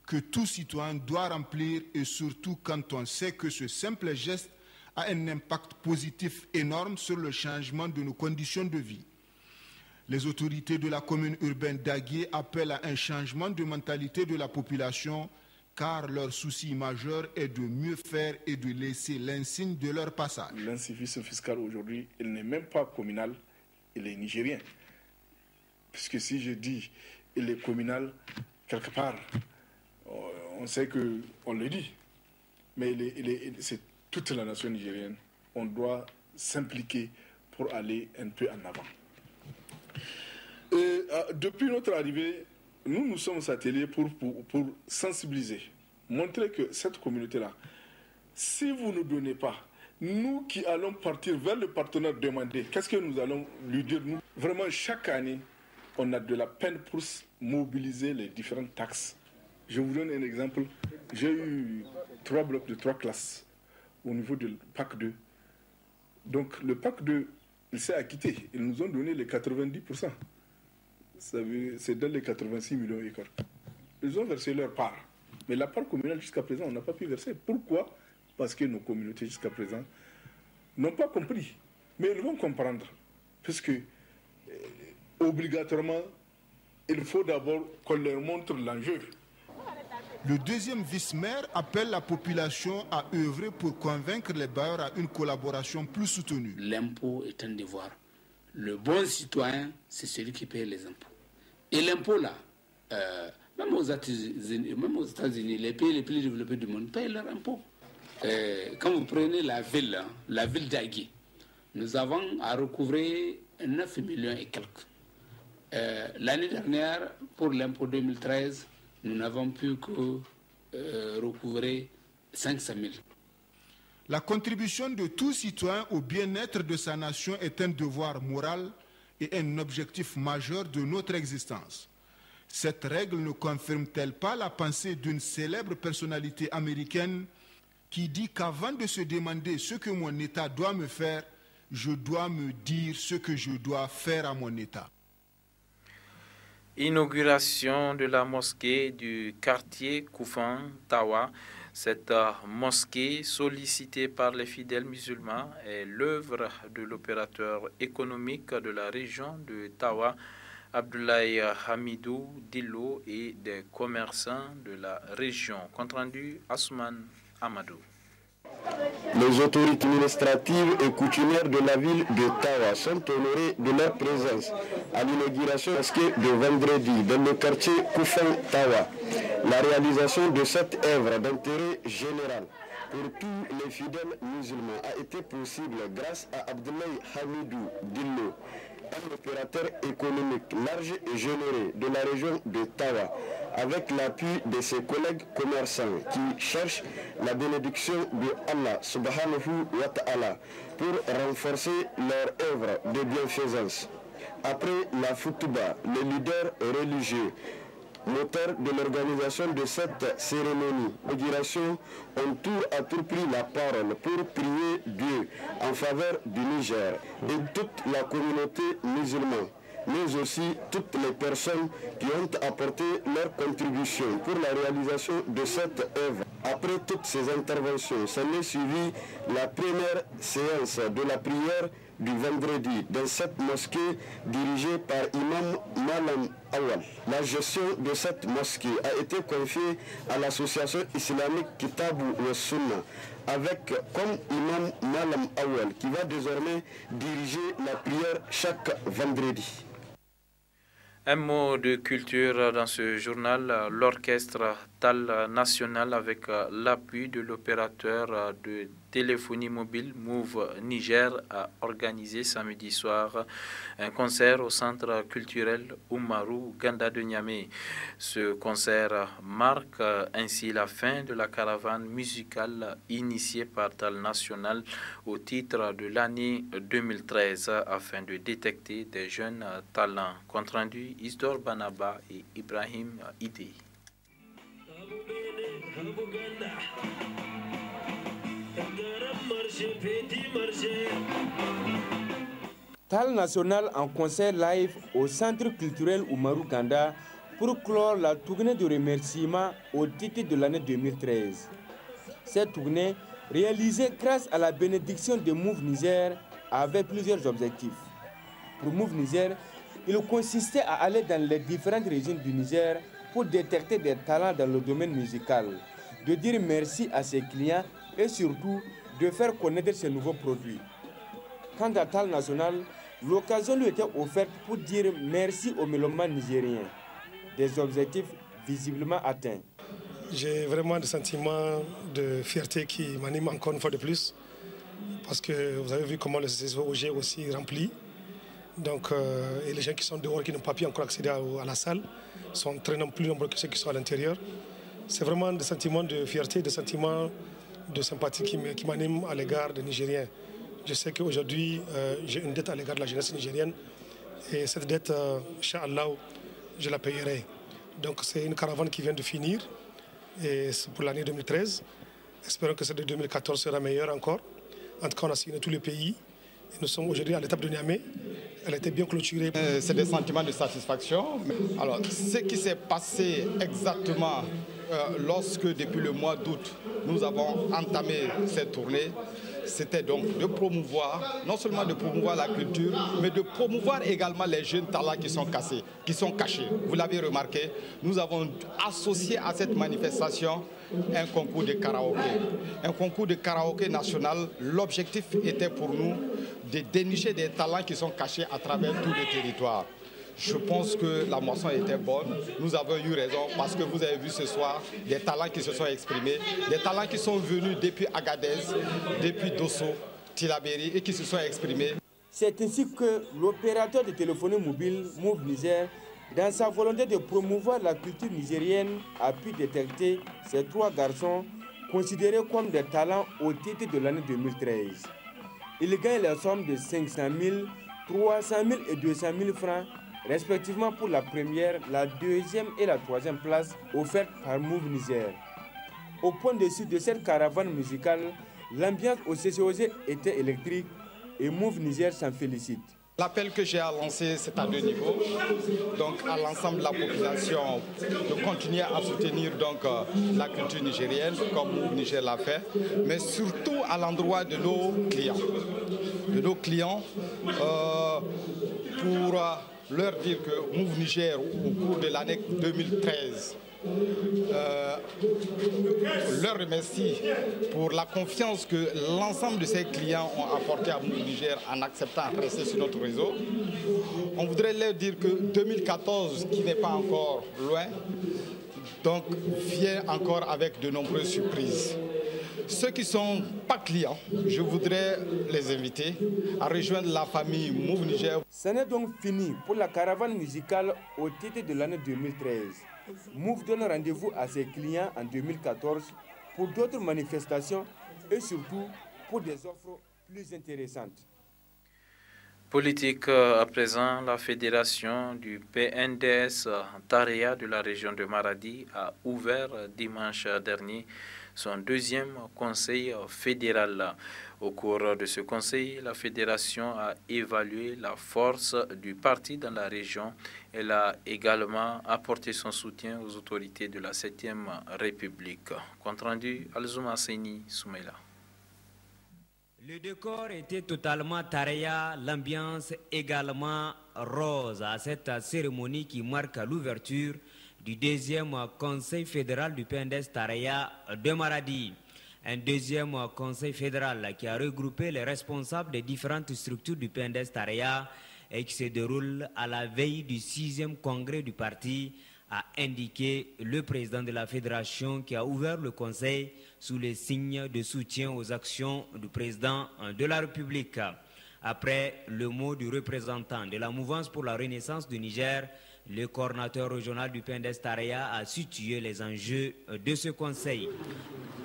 Speaker 9: que tout citoyen doit remplir et surtout quand on sait que ce simple geste a un impact positif énorme sur le changement de nos conditions de vie. Les autorités de la commune urbaine d'Agué appellent à un changement de mentalité de la population car leur souci majeur est de mieux faire et de laisser l'insigne de leur passage.
Speaker 11: L'incivisme fiscal aujourd'hui, il n'est même pas communal, il est nigérien. Puisque si je dis il est communal, quelque part, on sait qu'on le dit. Mais c'est toute la nation nigérienne. On doit s'impliquer pour aller un peu en avant. Depuis notre arrivée, nous nous sommes attelés pour sensibiliser, montrer que cette communauté-là, si vous ne donnez pas, nous qui allons partir vers le partenaire demander, qu'est-ce que nous allons lui dire nous? Vraiment, chaque année, on a de la peine pour mobiliser les différentes taxes. Je vous donne un exemple. J'ai eu 3 blocs de 3 classes au niveau du PAC 2. Donc le PAC 2, il s'est acquitté. Ils nous ont donné les 90%. C'est dans les 86 millions et quelques. Ils ont versé leur part. Mais la part communale, jusqu'à présent, on n'a pas pu verser. Pourquoi? Parce que nos communautés, jusqu'à présent, n'ont pas compris. Mais ils vont comprendre. Puisque, obligatoirement, il faut d'abord qu'on leur montre l'enjeu.
Speaker 9: Le deuxième vice-maire appelle la population à œuvrer pour convaincre les bailleurs à une collaboration plus soutenue.
Speaker 12: L'impôt est un devoir. Le bon citoyen, c'est celui qui paye les impôts. Et l'impôt là, même aux États-Unis, les pays les plus développés du monde payent leurs impôts. Quand vous prenez la ville d'Agué, nous avons à recouvrer 9 millions et quelques. L'année dernière, pour l'impôt 2013, nous n'avons pu que recouvrer 500 000.
Speaker 9: La contribution de tout citoyen au bien-être de sa nation est un devoir moral et un objectif majeur de notre existence. Cette règle ne confirme-t-elle pas la pensée d'une célèbre personnalité américaine qui dit qu'avant de se demander ce que mon État doit me faire, je dois me dire ce que je dois faire à mon État.
Speaker 7: Inauguration de la mosquée du quartier Koufan Tawa. Cette mosquée, sollicitée par les fidèles musulmans, est l'œuvre de l'opérateur économique de la région de Tawa, Abdoulaye Hamidou Dillo, et des commerçants de la région. Compte rendu, Asman Amadou.
Speaker 13: Les autorités administratives et coutumières de la ville de Tawa sont honorées de leur présence à l'inauguration de vendredi dans le quartier Koufan Tawa. La réalisation de cette œuvre d'intérêt général pour tous les fidèles musulmans a été possible grâce à Abdoulaye Hamidou Dillo, un opérateur économique large et généreux de la région de Tawa, avec l'appui de ses collègues commerçants qui cherchent la bénédiction de Allah subhanahu wa ta'ala pour renforcer leur œuvre de bienfaisance. Après la foutba, les leaders religieux, moteur de l'organisation de cette cérémonie d'inauguration, ont tour à tour pris la parole pour prier Dieu en faveur du Niger et toute la communauté musulmane, mais aussi toutes les personnes qui ont apporté leur contribution pour la réalisation de cette œuvre. Après toutes ces interventions, s'en est suivi la première séance de la prière du vendredi dans cette mosquée dirigée par Imam Malam Awal. La gestion de cette mosquée a été confiée à l'association islamique Kitabu wa Sunna, avec comme Imam Malam Awal qui va désormais diriger la prière chaque vendredi.
Speaker 7: Un mot de culture dans ce journal. L'orchestre Tal National, avec l'appui de l'opérateur de téléphonie mobile Move Niger, a organisé samedi soir un concert au centre culturel Oumarou Ganda de Niamey. Ce concert marque ainsi la fin de la caravane musicale initiée par Tal National au titre de l'année 2013 afin de détecter des jeunes talents. Compte rendu Isdor Banaba et Ibrahim Idé.
Speaker 14: Tal National en concert live au centre culturel Oumarou Ganda pour clore la tournée de remerciements au titre de l'année 2013. Cette tournée, réalisée grâce à la bénédiction de Move Niger, avait plusieurs objectifs. Pour Move Niger, il consistait à aller dans les différentes régions du Niger pour détecter des talents dans le domaine musical, de dire merci à ses clients et surtout de faire connaître ses nouveaux produits. Quant à Tal National, l'occasion lui était offerte pour dire merci aux mélomanes nigériens. Des objectifs visiblement atteints.
Speaker 8: J'ai vraiment des sentiments de fierté qui m'animent encore une fois de plus, parce que vous avez vu comment le CCOG est aussi rempli. Donc, et les gens qui sont dehors, qui n'ont pas pu encore accéder à la salle, sont très plus nombreux que ceux qui sont à l'intérieur. C'est vraiment des sentiments de fierté, des sentiments de sympathie qui m'animent à l'égard des Nigériens. Je sais qu'aujourd'hui, j'ai une dette à l'égard de la jeunesse nigérienne, et cette dette, Inch'Allah, je la payerai. Donc c'est une caravane qui vient de finir, et c'est pour l'année 2013. Espérons que celle de 2014 sera meilleure encore. En tout cas, on a signé tous les pays. Et nous sommes aujourd'hui à l'étape de Niamey. Elle a été bien clôturée.
Speaker 16: C'est des sentiments de satisfaction. Alors, ce qui s'est passé exactement lorsque, depuis le mois d'août, nous avons entamé cette tournée, c'était donc de promouvoir, non seulement de promouvoir la culture, mais de promouvoir également les jeunes talents qui sont cachés. Vous l'avez remarqué, nous avons associé à cette manifestation un concours de karaoké. Un concours de karaoké national. L'objectif était pour nous de dénicher des talents qui sont cachés à travers tout le territoire. Je pense que la moisson était bonne. Nous avons eu raison parce que vous avez vu ce soir des talents qui se sont exprimés, des talents qui sont venus depuis Agadez, depuis Dosso, Tilaberi et qui se sont exprimés.
Speaker 14: C'est ainsi que l'opérateur de téléphonie mobile Move Niger, dans sa volonté de promouvoir la culture nigérienne, a pu détecter ces trois garçons considérés comme des talents au titre de l'année 2013. Ils gagnent la somme de 500 000, 300 000 et 200 000 francs, respectivement pour la première, la deuxième et la troisième place offertes par Move Niger. Au point de vue de cette caravane musicale, l'ambiance au CCOG était électrique et Move Niger s'en félicite.
Speaker 16: L'appel que j'ai à lancer, c'est à deux niveaux. Donc à l'ensemble de la population de continuer à soutenir donc, la culture nigérienne, comme Move Niger l'a fait, mais surtout à l'endroit de nos clients. Pour leur dire que Move Niger, au cours de l'année 2013, leur remercie pour la confiance que l'ensemble de ces clients ont apporté à Move Niger en acceptant de rester sur notre réseau. On voudrait leur dire que 2014, qui n'est pas encore loin, donc vient encore avec de nombreuses surprises. Ceux qui ne sont pas clients, je voudrais les inviter à rejoindre la famille Move Niger.
Speaker 14: Ce n'est donc fini pour la caravane musicale au titre de l'année 2013. Move donne rendez-vous à ses clients en 2014 pour d'autres manifestations et surtout pour des offres plus intéressantes.
Speaker 7: Politique à présent, la fédération du PNDS Tarea de la région de Maradi a ouvert dimanche dernier son deuxième conseil fédéral. Au cours de ce conseil, la fédération a évalué la force du parti dans la région. Elle a également apporté son soutien aux autorités de la 7e République. Compte rendu, Alzouma Seni Soumaïla.
Speaker 15: Le décor était totalement taréa, l'ambiance également rose à cette cérémonie qui marque l'ouverture du deuxième conseil fédéral du PNDS Taréa de Maradi. Un deuxième conseil fédéral qui a regroupé les responsables des différentes structures du PNDS Taréa et qui se déroule à la veille du 6e congrès du parti, a indiqué le président de la fédération qui a ouvert le conseil sous les signes de soutien aux actions du président de la République. Après le mot du représentant de la mouvance pour la renaissance du Niger, le coordinateur régional du PNDS Taréa a situé les enjeux de ce conseil.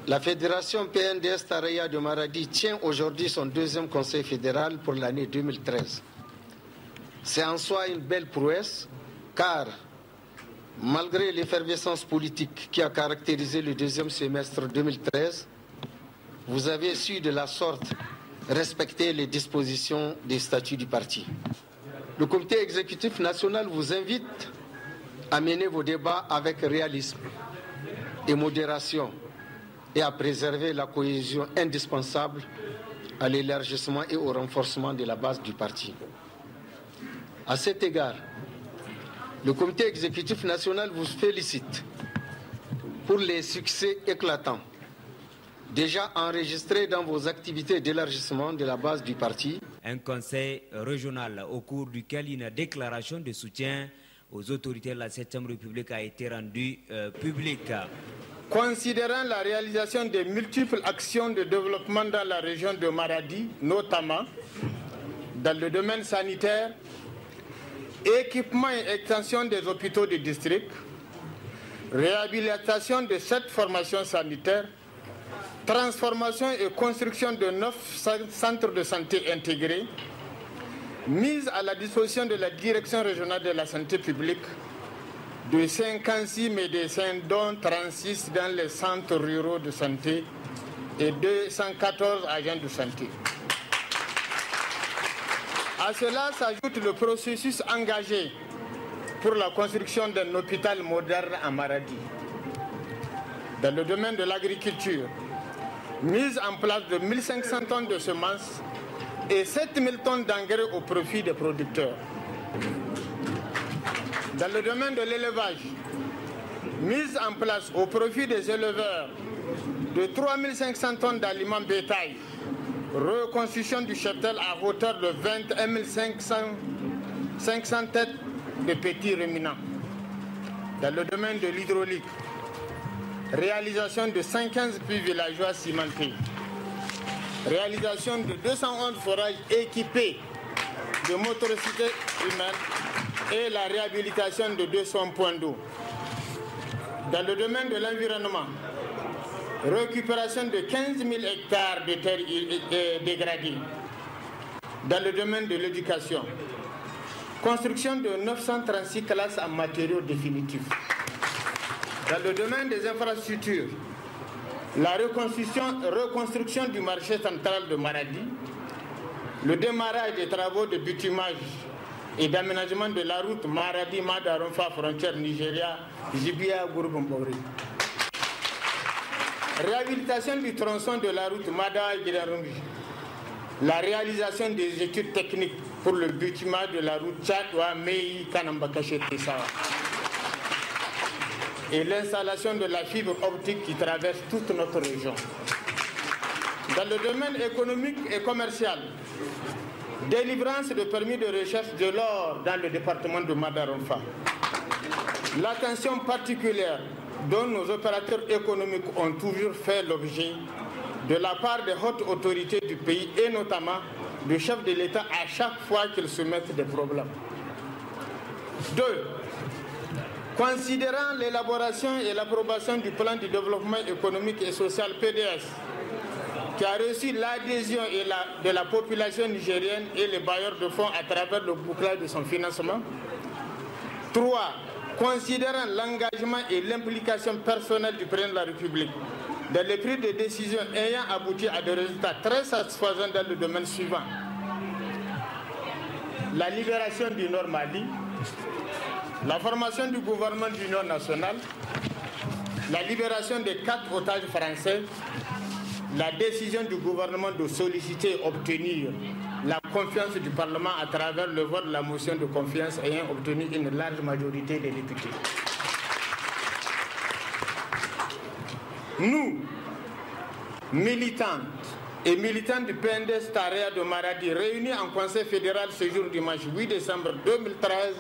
Speaker 17: La fédération PNDS Taréa de Maradi tient aujourd'hui son deuxième conseil fédéral pour l'année 2013. C'est en soi une belle prouesse, car malgré l'effervescence politique qui a caractérisé le deuxième semestre 2013, vous avez su de la sorte respecter les dispositions des statuts du parti. Le comité exécutif national vous invite à mener vos débats avec réalisme et modération et à préserver la cohésion indispensable à l'élargissement et au renforcement de la base du parti. À cet égard, le comité exécutif national vous félicite pour les succès éclatants déjà enregistrés dans vos activités d'élargissement de la base du parti.
Speaker 15: Un conseil régional au cours duquel une déclaration de soutien aux autorités de la 7e République a été rendue publique.
Speaker 18: Considérant la réalisation des multiples actions de développement dans la région de Maradi, notamment dans le domaine sanitaire, équipement et extension des hôpitaux du district, réhabilitation de 7 formations sanitaires, transformation et construction de 9 centres de santé intégrés, mise à la disposition de la Direction régionale de la santé publique de 56 médecins, dont 36 dans les centres ruraux de santé et 214 agents de santé. À cela s'ajoute le processus engagé pour la construction d'un hôpital moderne à Maradi. Dans le domaine de l'agriculture, mise en place de 1500 tonnes de semences et 7000 tonnes d'engrais au profit des producteurs. Dans le domaine de l'élevage, mise en place au profit des éleveurs de 3500 tonnes d'aliments bétail, reconstruction du cheptel à hauteur de 21 500 têtes de petits ruminants. Dans le domaine de l'hydraulique, réalisation de 115 puits villageois cimentés, réalisation de 211 forages équipés de motricité humaine et la réhabilitation de 200 points d'eau. Dans le domaine de l'environnement, récupération de 15 000 hectares de terres dégradées. Dans le domaine de l'éducation, construction de 936 classes en matériaux définitifs. Dans le domaine des infrastructures, la reconstruction du marché central de Maradi, le démarrage des travaux de bitumage et d'aménagement de la route Maradi-Madaronfa, frontière Nigeria, Jibia-Gourgombori. Réhabilitation du tronçon de la route Mada-Gidarumbi. La réalisation des études techniques pour le bitumage de la route Tchadwa-Mei-Kanambakaché-Tessawa. Et l'installation de la fibre optique qui traverse toute notre région. Dans le domaine économique et commercial, délivrance de permis de recherche de l'or dans le département de Madaronfa. L'attention particulière dont nos opérateurs économiques ont toujours fait l'objet de la part des hautes autorités du pays et notamment du chef de l'État à chaque fois qu'il se mette des problèmes. 2. Considérant l'élaboration et l'approbation du plan de développement économique et social PDS, qui a reçu l'adhésion de la population nigérienne et les bailleurs de fonds à travers le bouclage de son financement. 3. Considérant l'engagement et l'implication personnelle du président de la République dans les prises de décisions ayant abouti à des résultats très satisfaisants dans le domaine suivant. La libération du Nord Mali, la formation du gouvernement d'union nationale, la libération des 4 otages français, la décision du gouvernement de solliciter et obtenir la confiance du Parlement à travers le vote de la motion de confiance ayant obtenu une large majorité des députés. Nous, militantes et militants du PNDS Tarea de Maradi, réunis en Conseil fédéral ce jour dimanche 8 décembre 2013,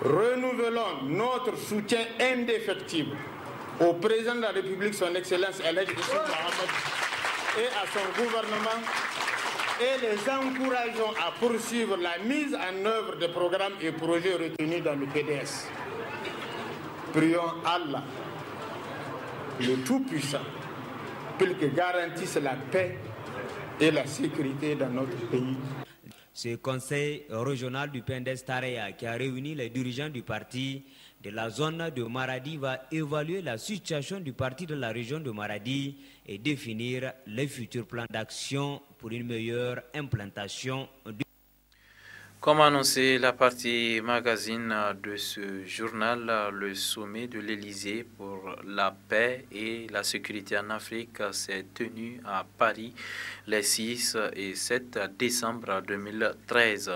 Speaker 18: renouvelons notre soutien indéfectible au président de la République, son Excellence Elhadji Issoufou Mahamadou, et à son gouvernement, et les encourageons à poursuivre la mise en œuvre des programmes et projets retenus dans le PDS. Prions Allah, le Tout-Puissant, pour qu'il garantisse la paix et la sécurité dans notre pays.
Speaker 15: Ce conseil régional du PNDS Tarea, qui a réuni les dirigeants du parti de la zone de Maradi, va évaluer la situation du parti de la région de Maradi et définir les futurs plans d'action pour une meilleure implantation du...
Speaker 7: Comme annoncé, la partie magazine de ce journal, le sommet de l'Élysée pour la paix et la sécurité en Afrique s'est tenu à Paris les 6 et 7 décembre 2013.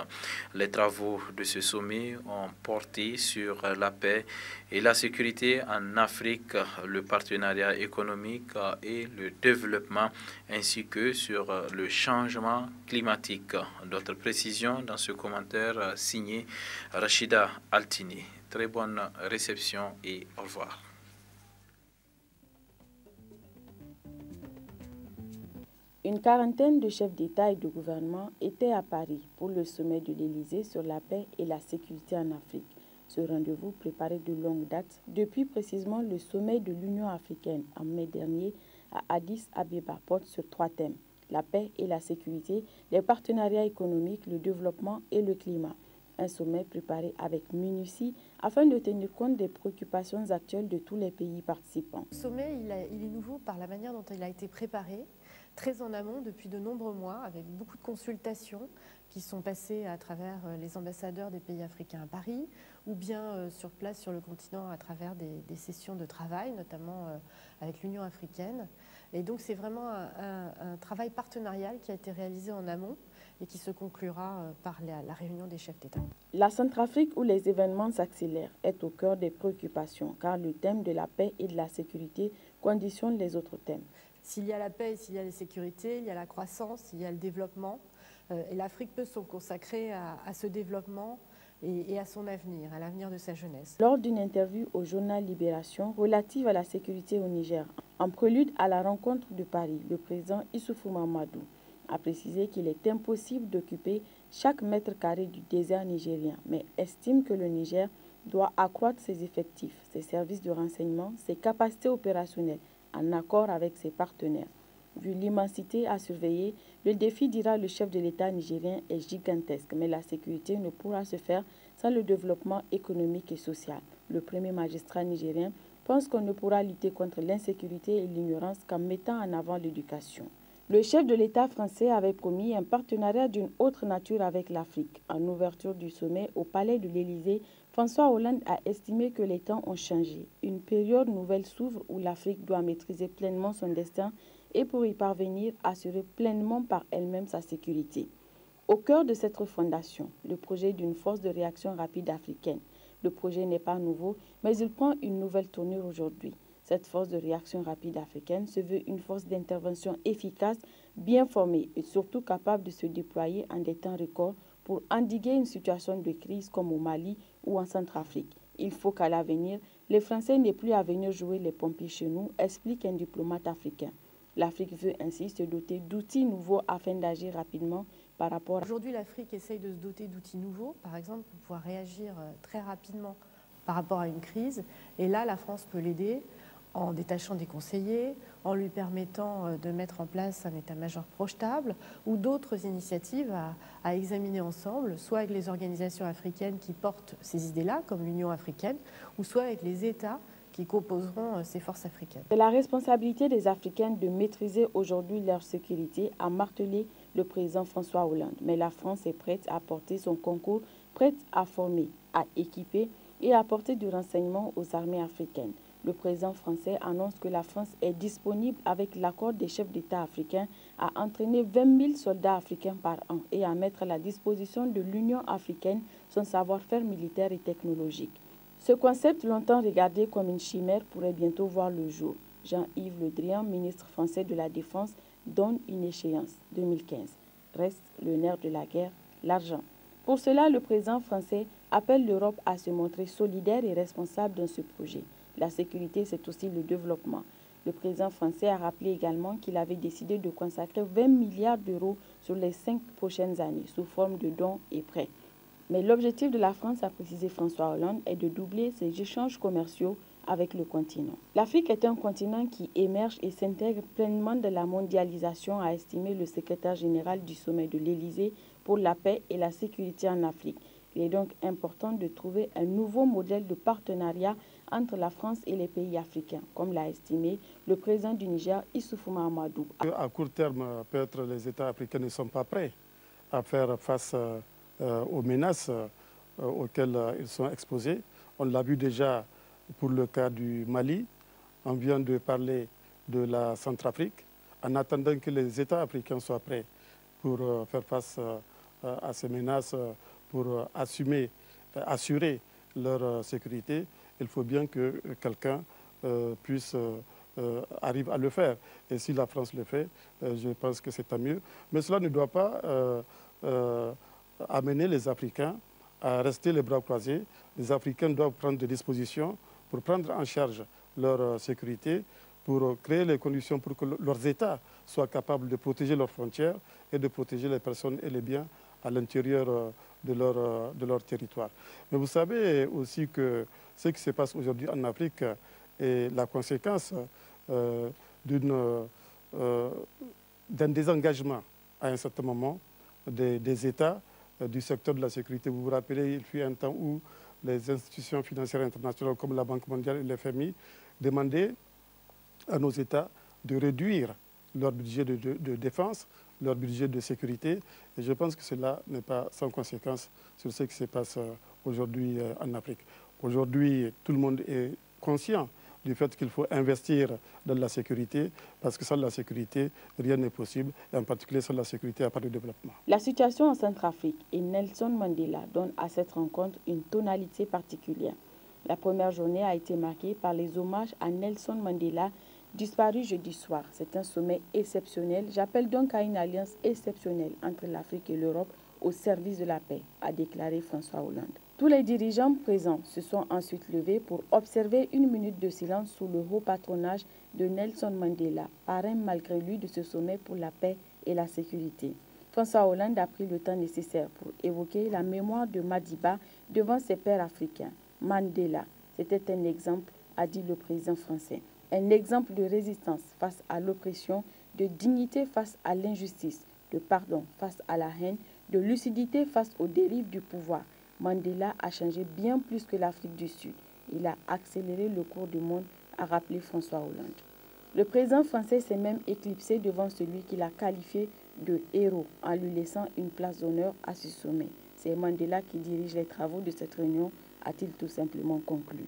Speaker 7: Les travaux de ce sommet ont porté sur la paix et la sécurité en Afrique, le partenariat économique et le développement, ainsi que sur le changement climatique. D'autres précisions dans ce commentaire signé Rachida Altini. Très bonne réception et au revoir.
Speaker 1: Une quarantaine de chefs d'État et de gouvernement étaient à Paris pour le sommet de l'Élysée sur la paix et la sécurité en Afrique. Ce rendez-vous préparé de longue date depuis précisément le sommet de l'Union africaine en mai dernier à Addis Abeba porte sur 3 thèmes: la paix et la sécurité, les partenariats économiques, le développement et le climat. Un sommet préparé avec minutie afin de tenir compte des préoccupations actuelles de tous les pays participants.
Speaker 19: Le sommet, il est nouveau par la manière dont il a été préparé, très en amont depuis de nombreux mois, avec beaucoup de consultations qui sont passées à travers les ambassadeurs des pays africains à Paris, ou bien sur place sur le continent à travers des sessions de travail, notamment avec l'Union africaine. Et donc c'est vraiment un travail partenarial qui a été réalisé en amont et qui se conclura par la réunion des chefs d'État.
Speaker 1: La Centrafrique, où les événements s'accélèrent, est au cœur des préoccupations, car le thème de la paix et de la sécurité conditionne les autres thèmes.
Speaker 19: S'il y a la paix et s'il y a la sécurité, il y a la croissance, il y a le développement. Et l'Afrique peut se consacrer à ce développement et à son avenir, à l'avenir de sa jeunesse.
Speaker 1: Lors d'une interview au journal Libération relative à la sécurité au Niger, en prélude à la rencontre de Paris, le président Issoufou Mahamadou a précisé qu'il est impossible d'occuper chaque mètre carré du désert nigérien, mais estime que le Niger doit accroître ses effectifs, ses services de renseignement, ses capacités opérationnelles, en accord avec ses partenaires. Vu l'immensité à surveiller, le défi, dira le chef de l'État nigérien, est gigantesque, mais la sécurité ne pourra se faire sans le développement économique et social. Le premier magistrat nigérien pense qu'on ne pourra lutter contre l'insécurité et l'ignorance qu'en mettant en avant l'éducation. Le chef de l'État français avait promis un partenariat d'une autre nature avec l'Afrique. En ouverture du sommet au palais de l'Élysée, François Hollande a estimé que les temps ont changé. Une période nouvelle s'ouvre où l'Afrique doit maîtriser pleinement son destin et pour y parvenir, assurer pleinement par elle-même sa sécurité. Au cœur de cette refondation, le projet d'une force de réaction rapide africaine. Le projet n'est pas nouveau, mais il prend une nouvelle tournure aujourd'hui. Cette force de réaction rapide africaine se veut une force d'intervention efficace, bien formée et surtout capable de se déployer en des temps records pour endiguer une situation de crise comme au Mali ou en Centrafrique. Il faut qu'à l'avenir, les Français n'aient plus à venir jouer les pompiers chez nous, explique un diplomate africain.
Speaker 20: L'Afrique veut ainsi se doter d'outils nouveaux afin d'agir rapidement par rapport à...
Speaker 19: Aujourd'hui, l'Afrique essaye de se doter d'outils nouveaux, par exemple, pour pouvoir réagir très rapidement par rapport à une crise. Et là, la France peut l'aider en détachant des conseillers, en lui permettant de mettre en place un état-major projetable ou d'autres initiatives à examiner ensemble, soit avec les organisations africaines qui portent ces idées-là, comme l'Union africaine, ou soit avec les États qui composeront ces forces africaines.
Speaker 20: C'est la responsabilité des Africains de maîtriser aujourd'hui leur sécurité, a martelé le président François Hollande. Mais la France est prête à apporter son concours, prête à former, à équiper et à apporter du renseignement aux armées africaines. Le président français annonce que la France est disponible, avec l'accord des chefs d'État africains, à entraîner 20 000 soldats africains par an et à mettre à la disposition de l'Union africaine son savoir-faire militaire et technologique. Ce concept, longtemps regardé comme une chimère, pourrait bientôt voir le jour. Jean-Yves Le Drian, ministre français de la Défense, donne une échéance, 2015. Reste le nerf de la guerre, l'argent. Pour cela, le président français appelle l'Europe à se montrer solidaire et responsable dans ce projet. La sécurité, c'est aussi le développement. Le président français a rappelé également qu'il avait décidé de consacrer 20 milliards d'euros sur les 5 prochaines années, sous forme de dons et prêts. Mais l'objectif de la France, a précisé François Hollande, est de doubler ses échanges commerciaux avec le continent. L'Afrique est un continent qui émerge et s'intègre pleinement dans la mondialisation, a estimé le secrétaire général du sommet de l'Élysée pour la paix et la sécurité en Afrique. Il est donc important de trouver un nouveau modèle de partenariat entre la France et les pays africains, comme l'a estimé le président du Niger, Issoufou Mahamadou.
Speaker 21: À court terme, peut-être les États africains ne sont pas prêts à faire face aux menaces auxquelles ils sont exposés. On l'a vu déjà pour le cas du Mali. On vient de parler de la Centrafrique. En attendant que les États africains soient prêts pour faire face à ces menaces, pour assurer leur sécurité, il faut bien que quelqu'un puisse arrive à le faire. Et si la France le fait, je pense que c'est tant mieux. Mais cela ne doit pas amener les Africains à rester les bras croisés. Les Africains doivent prendre des dispositions pour prendre en charge leur sécurité, pour créer les conditions pour que leurs États soient capables de protéger leurs frontières et de protéger les personnes et les biens à l'intérieur de leur territoire. Mais vous savez aussi que ce qui se passe aujourd'hui en Afrique est la conséquence d'un désengagement à un certain moment des États du secteur de la sécurité. Vous vous rappelez, il fut un temps où les institutions financières internationales comme la Banque mondiale et le FMI demandaient à nos États de réduire leur budget de défense, leur budget de sécurité. Et je pense que cela n'est pas sans conséquence sur ce qui se passe aujourd'hui en Afrique. Aujourd'hui, tout le monde est conscient du fait qu'il faut investir dans la sécurité, parce que sans la sécurité, rien n'est possible, et en particulier sans la sécurité, à part le développement.
Speaker 20: La situation en Centrafrique et Nelson Mandela donnent à cette rencontre une tonalité particulière. La première journée a été marquée par les hommages à Nelson Mandela, disparu jeudi soir. C'est un sommet exceptionnel. J'appelle donc à une alliance exceptionnelle entre l'Afrique et l'Europe au service de la paix, a déclaré François Hollande. Tous les dirigeants présents se sont ensuite levés pour observer une minute de silence sous le haut patronage de Nelson Mandela, parrain malgré lui de ce sommet pour la paix et la sécurité. François Hollande a pris le temps nécessaire pour évoquer la mémoire de Madiba devant ses pairs africains. Mandela, c'était un exemple, a dit le président français. Un exemple de résistance face à l'oppression, de dignité face à l'injustice, de pardon face à la haine, de lucidité face aux dérives du pouvoir. Mandela a changé bien plus que l'Afrique du Sud. Il a accéléré le cours du monde, a rappelé François Hollande. Le président français s'est même éclipsé devant celui qu'il a qualifié de héros en lui laissant une place d'honneur à ce sommet. C'est Mandela qui dirige les travaux de cette réunion, a-t-il tout simplement conclu.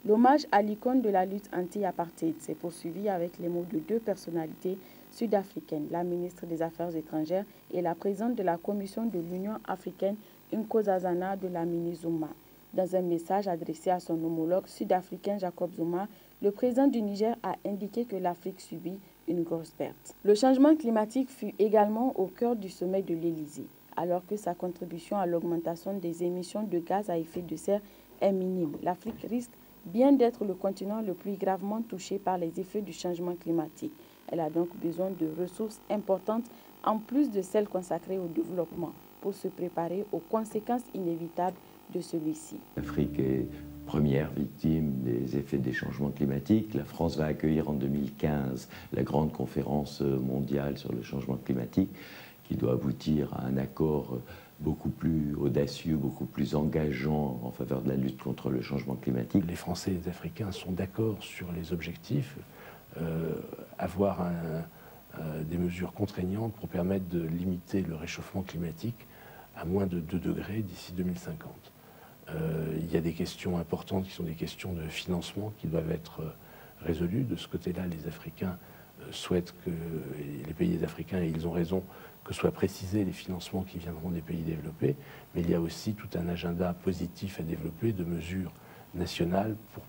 Speaker 20: L'hommage à l'icône de la lutte anti-apartheid s'est poursuivi avec les mots de deux personnalités sud-africaines, la ministre des Affaires étrangères et la présidente de la Commission de l'Union africaine, Nkosazana Dlamini Zuma. Dans un message adressé à son homologue sud-africain Jacob Zuma, le président du Niger a indiqué que l'Afrique subit une grosse perte. Le changement climatique fut également au cœur du sommet de l'Élysée, alors que sa contribution à l'augmentation des émissions de gaz à effet de serre est minime. L'Afrique risque bien d'être le continent le plus gravement touché par les effets du changement climatique. Elle a donc besoin de ressources importantes en plus de celles consacrées au développement pour se préparer aux conséquences inévitables de celui-ci.
Speaker 2: L'Afrique est première victime des effets des changements climatiques. La France va accueillir en 2015 la grande conférence mondiale sur le changement climatique qui doit aboutir à un accord beaucoup plus audacieux, beaucoup plus engageant en faveur de la lutte contre le changement climatique.
Speaker 22: Les Français et les Africains sont d'accord sur les objectifs, avoir des mesures contraignantes pour permettre de limiter le réchauffement climatique à moins de 2 degrés d'ici 2050. Il y a des questions importantes qui sont des questions de financement qui doivent être résolues. De ce côté-là, les Africains souhaitent que les pays africains, et ils ont raison, que soient précisés les financements qui viendront des pays développés, mais il y a aussi tout un agenda positif à développer de mesures nationales pour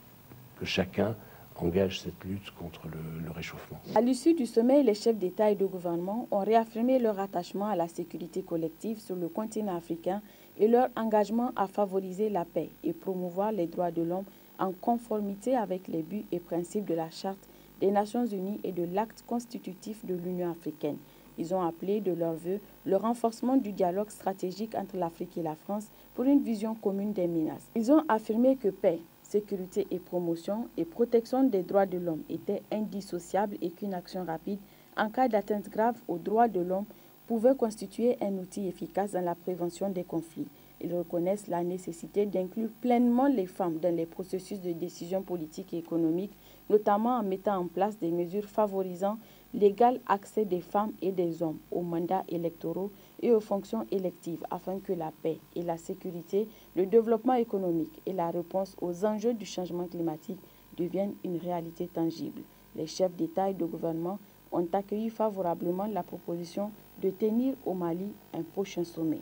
Speaker 22: que chacun engage cette lutte contre le réchauffement.
Speaker 20: À l'issue du sommet, les chefs d'État et de gouvernement ont réaffirmé leur attachement à la sécurité collective sur le continent africain et leur engagement à favoriser la paix et promouvoir les droits de l'homme en conformité avec les buts et principes de la Charte des Nations Unies et de l'acte constitutif de l'Union africaine. Ils ont appelé de leur vœu le renforcement du dialogue stratégique entre l'Afrique et la France pour une vision commune des menaces. Ils ont affirmé que paix, sécurité et promotion et protection des droits de l'homme étaient indissociables et qu'une action rapide en cas d'atteinte grave aux droits de l'homme pouvait constituer un outil efficace dans la prévention des conflits. Ils reconnaissent la nécessité d'inclure pleinement les femmes dans les processus de décision politique et économique, notamment en mettant en place des mesures favorisant l'égal accès des femmes et des hommes aux mandats électoraux et aux fonctions électives afin que la paix et la sécurité, le développement économique et la réponse aux enjeux du changement climatique deviennent une réalité tangible. Les chefs d'État et de gouvernement ont accueilli favorablement la proposition de tenir au Mali un prochain sommet.